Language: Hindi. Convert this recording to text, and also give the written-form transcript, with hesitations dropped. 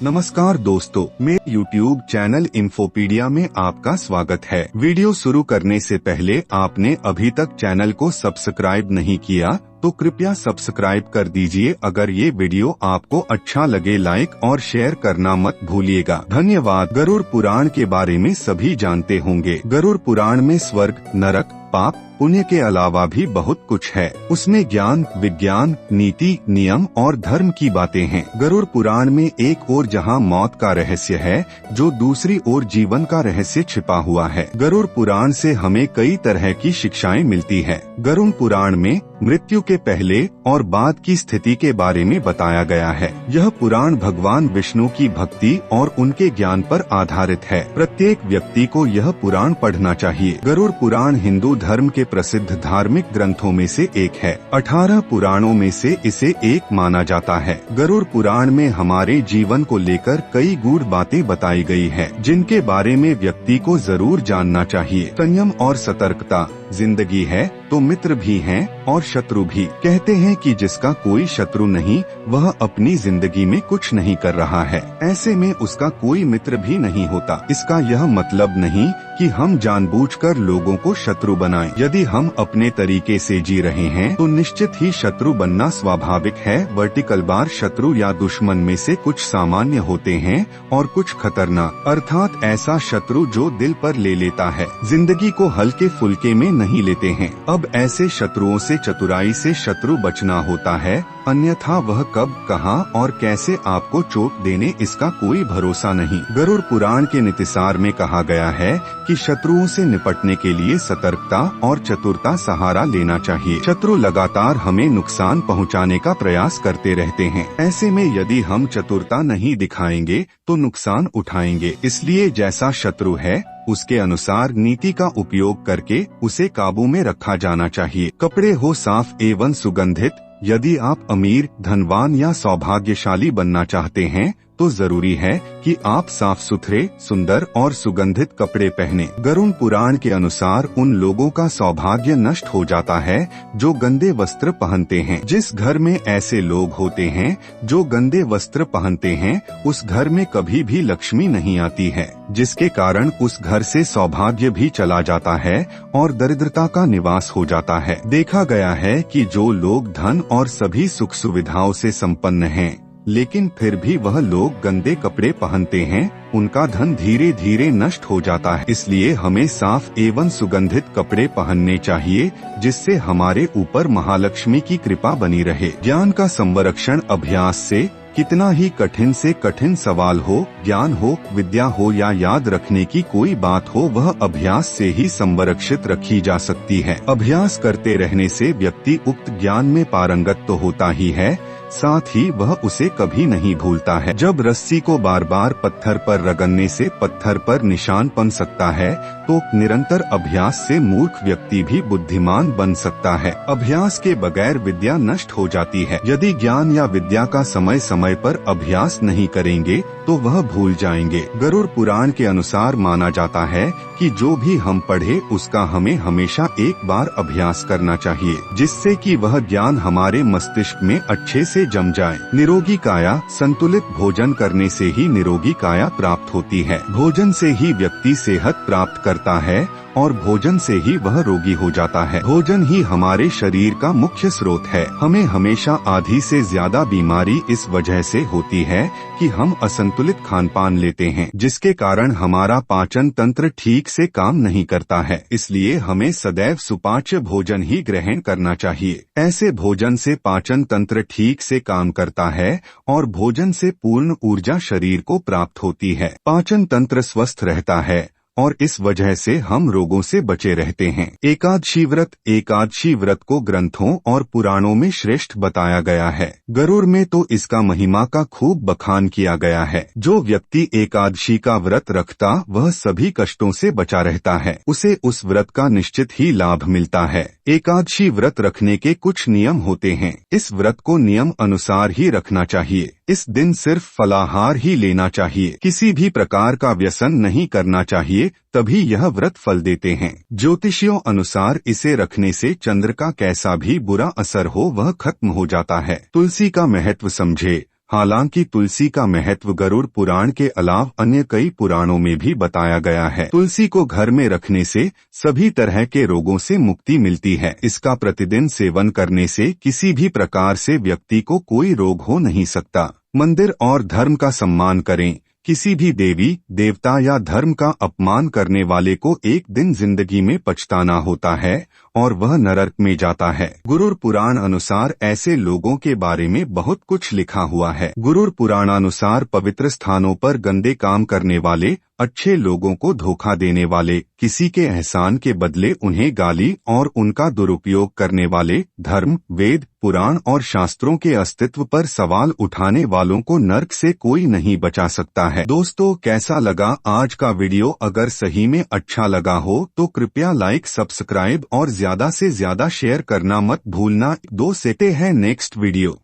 नमस्कार दोस्तों, मेरे YouTube चैनल इन्फोपीडिया में आपका स्वागत है। वीडियो शुरू करने से पहले आपने अभी तक चैनल को सब्सक्राइब नहीं किया तो कृपया सब्सक्राइब कर दीजिए। अगर ये वीडियो आपको अच्छा लगे लाइक और शेयर करना मत भूलिएगा। धन्यवाद। गरुड़ पुराण के बारे में सभी जानते होंगे। गरुड़ पुराण में स्वर्ग, नरक, पाप, पुण्य के अलावा भी बहुत कुछ है। उसमें ज्ञान, विज्ञान, नीति, नियम और धर्म की बातें हैं। गरुड़ पुराण में एक ओर जहां मौत का रहस्य है, जो दूसरी ओर जीवन का रहस्य छिपा हुआ है। गरुड़ पुराण से हमें कई तरह की शिक्षाएं मिलती है। गरुड़ पुराण में मृत्यु के पहले और बाद की स्थिति के बारे में बताया गया है। यह पुराण भगवान विष्णु की भक्ति और उनके ज्ञान पर आधारित है। प्रत्येक व्यक्ति को यह पुराण पढ़ना चाहिए। गरुड़ पुराण हिंदू धर्म के प्रसिद्ध धार्मिक ग्रंथों में से एक है। 18 पुराणों में से इसे एक माना जाता है। गरुड़ पुराण में हमारे जीवन को लेकर कई गूढ़ बातें बताई गई है, जिनके बारे में व्यक्ति को जरूर जानना चाहिए। संयम और सतर्कता। जिंदगी है तो मित्र भी हैं और शत्रु भी। कहते हैं कि जिसका कोई शत्रु नहीं, वह अपनी जिंदगी में कुछ नहीं कर रहा है। ऐसे में उसका कोई मित्र भी नहीं होता। इसका यह मतलब नहीं कि हम जानबूझकर लोगों को शत्रु बनाएं। यदि हम अपने तरीके से जी रहे हैं तो निश्चित ही शत्रु बनना स्वाभाविक है। वर्टिकल बार शत्रु या दुश्मन में से कुछ सामान्य होते हैं और कुछ खतरनाक, अर्थात ऐसा शत्रु जो दिल पर ले लेता है, जिंदगी को हल्के फुल्के में नहीं लेते हैं। अब ऐसे शत्रुओं से चतुराई से शत्रु बचना होता है, अन्यथा वह कब, कहां और कैसे आपको चोट देने इसका कोई भरोसा नहीं। गरुड़ पुराण के नीतिसार में कहा गया है कि शत्रुओं से निपटने के लिए सतर्कता और चतुरता सहारा लेना चाहिए। शत्रु लगातार हमें नुकसान पहुंचाने का प्रयास करते रहते हैं। ऐसे में यदि हम चतुरता नहीं दिखाएंगे तो नुकसान उठाएंगे। इसलिए जैसा शत्रु है उसके अनुसार नीति का उपयोग करके उसे काबू में रखा जाना चाहिए। कपड़े हो साफ एवं सुगंधित। यदि आप अमीर, धनवान या सौभाग्यशाली बनना चाहते हैं तो जरूरी है कि आप साफ सुथरे, सुंदर और सुगंधित कपड़े पहने। गरुड़ पुराण के अनुसार उन लोगों का सौभाग्य नष्ट हो जाता है जो गंदे वस्त्र पहनते हैं। जिस घर में ऐसे लोग होते हैं जो गंदे वस्त्र पहनते हैं, उस घर में कभी भी लक्ष्मी नहीं आती है, जिसके कारण उस घर से सौभाग्य भी चला जाता है और दरिद्रता का निवास हो जाता है। देखा गया है कि जो लोग धन और सभी सुख सुविधाओं से संपन्न हैं, लेकिन फिर भी वह लोग गंदे कपड़े पहनते हैं, उनका धन धीरे धीरे नष्ट हो जाता है। इसलिए हमें साफ एवं सुगंधित कपड़े पहनने चाहिए, जिससे हमारे ऊपर महालक्ष्मी की कृपा बनी रहे। ज्ञान का संरक्षण अभ्यास से। कितना ही कठिन से कठिन सवाल हो, ज्ञान हो, विद्या हो या याद रखने की कोई बात हो, वह अभ्यास से ही संरक्षित रखी जा सकती है। अभ्यास करते रहने से व्यक्ति उक्त ज्ञान में पारंगत तो होता ही है, साथ ही वह उसे कभी नहीं भूलता है। जब रस्सी को बार बार पत्थर पर रगड़ने से पत्थर पर निशान बन सकता है, तो निरंतर अभ्यास से मूर्ख व्यक्ति भी बुद्धिमान बन सकता है। अभ्यास के बगैर विद्या नष्ट हो जाती है। यदि ज्ञान या विद्या का समय समय पर अभ्यास नहीं करेंगे तो वह भूल जाएंगे। गरुड़ पुराण के अनुसार माना जाता है कि जो भी हम पढ़े उसका हमें हमेशा एक बार अभ्यास करना चाहिए, जिससे कि वह ज्ञान हमारे मस्तिष्क में अच्छे से जम जाए। निरोगी काया। संतुलित भोजन करने से ही निरोगी काया प्राप्त होती है। भोजन से ही व्यक्ति सेहत प्राप्त करता है और भोजन से ही वह रोगी हो जाता है। भोजन ही हमारे शरीर का मुख्य स्रोत है। हमें हमेशा आधी से ज्यादा बीमारी इस वजह से होती है कि हम असंतुलित खानपान लेते हैं, जिसके कारण हमारा पाचन तंत्र ठीक से काम नहीं करता है। इसलिए हमें सदैव सुपाच्य भोजन ही ग्रहण करना चाहिए। ऐसे भोजन से पाचन तंत्र ठीक से काम करता है और भोजन से पूर्ण ऊर्जा शरीर को प्राप्त होती है। पाचन तंत्र स्वस्थ रहता है और इस वजह से हम रोगों से बचे रहते हैं। एकादशी व्रत। एकादशी व्रत को ग्रंथों और पुराणों में श्रेष्ठ बताया गया है। गरुड़ में तो इसका महिमा का खूब बखान किया गया है। जो व्यक्ति एकादशी का व्रत रखता वह सभी कष्टों से बचा रहता है। उसे उस व्रत का निश्चित ही लाभ मिलता है। एकादशी व्रत रखने के कुछ नियम होते हैं। इस व्रत को नियम अनुसार ही रखना चाहिए। इस दिन सिर्फ फलाहार ही लेना चाहिए। किसी भी प्रकार का व्यसन नहीं करना चाहिए, तभी यह व्रत फल देते हैं। ज्योतिषियों अनुसार इसे रखने से चंद्र का कैसा भी बुरा असर हो वह खत्म हो जाता है। तुलसी का महत्व समझे। हालांकि तुलसी का महत्व गरुड़ पुराण के अलावा अन्य कई पुराणों में भी बताया गया है। तुलसी को घर में रखने से सभी तरह के रोगों से मुक्ति मिलती है। इसका प्रतिदिन सेवन करने से किसी भी प्रकार से व्यक्ति को कोई रोग हो नहीं सकता। मंदिर और धर्म का सम्मान करें। किसी भी देवी देवता या धर्म का अपमान करने वाले को एक दिन जिंदगी में पछताना होता है और वह नरक में जाता है। गरुड़ पुराण अनुसार ऐसे लोगों के बारे में बहुत कुछ लिखा हुआ है। गरुड़ पुराणानुसार पवित्र स्थानों पर गंदे काम करने वाले, अच्छे लोगों को धोखा देने वाले, किसी के एहसान के बदले उन्हें गाली और उनका दुरुपयोग करने वाले, धर्म, वेद, पुराण और शास्त्रों के अस्तित्व पर सवाल उठाने वालों को नरक से कोई नहीं बचा सकता है। दोस्तों, कैसा लगा आज का वीडियो? अगर सही में अच्छा लगा हो तो कृपया लाइक, सब्सक्राइब और ज्यादा से ज्यादा शेयर करना मत भूलना। दो सेते हैं नेक्स्ट वीडियो।